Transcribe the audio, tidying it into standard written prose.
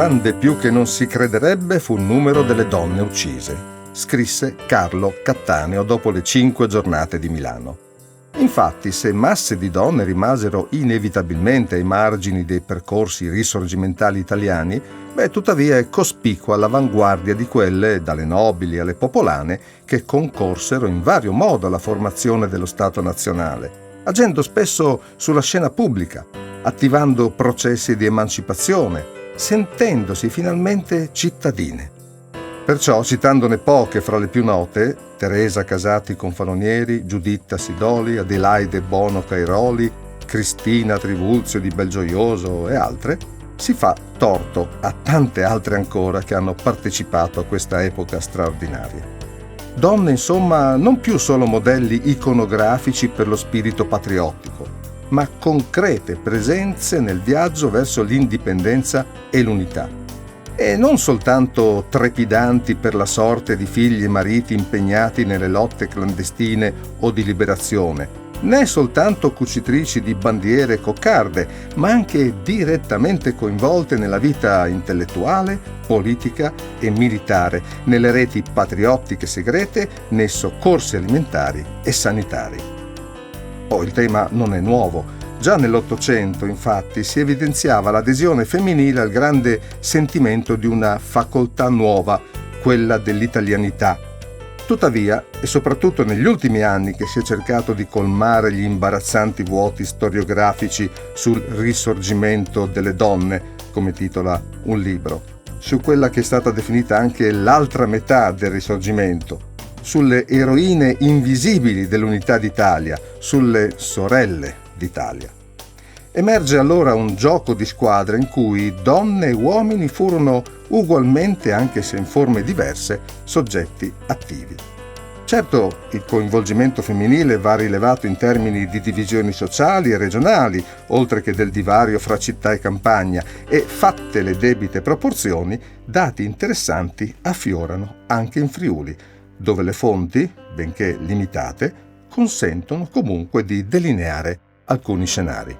grande più che non si crederebbe fu il numero delle donne uccise, scrisse Carlo Cattaneo dopo le 5 giornate di Milano. Infatti, se masse di donne rimasero inevitabilmente ai margini dei percorsi risorgimentali italiani, tuttavia è cospicua l'avanguardia di quelle, dalle nobili alle popolane, che concorsero in vario modo alla formazione dello Stato nazionale, agendo spesso sulla scena pubblica, attivando processi di emancipazione, sentendosi finalmente cittadine. Perciò, citandone poche fra le più note, Teresa Casati Confalonieri, Giuditta Sidoli, Adelaide Bono Cairoli, Cristina Trivulzio di Belgioioso e altre, si fa torto a tante altre ancora che hanno partecipato a questa epoca straordinaria. Donne, insomma, non più solo modelli iconografici per lo spirito patriottico, ma concrete presenze nel viaggio verso l'indipendenza e l'unità. E non soltanto trepidanti per la sorte di figli e mariti impegnati nelle lotte clandestine o di liberazione, né soltanto cucitrici di bandiere coccarde, ma anche direttamente coinvolte nella vita intellettuale, politica e militare, nelle reti patriottiche segrete, nei soccorsi alimentari e sanitari. Poi il tema non è nuovo. Già nell'Ottocento, infatti, si evidenziava l'adesione femminile al grande sentimento di una facoltà nuova, quella dell'italianità. Tuttavia, è soprattutto negli ultimi anni che si è cercato di colmare gli imbarazzanti vuoti storiografici sul risorgimento delle donne, come titola un libro, su quella che è stata definita anche l'altra metà del risorgimento, sulle eroine invisibili dell'unità d'Italia, sulle sorelle d'Italia. Emerge allora un gioco di squadra in cui donne e uomini furono ugualmente, anche se in forme diverse, soggetti attivi. Certo, il coinvolgimento femminile va rilevato in termini di divisioni sociali e regionali, oltre che del divario fra città e campagna, e, fatte le debite proporzioni, dati interessanti affiorano anche in Friuli, dove le fonti, benché limitate, consentono comunque di delineare alcuni scenari.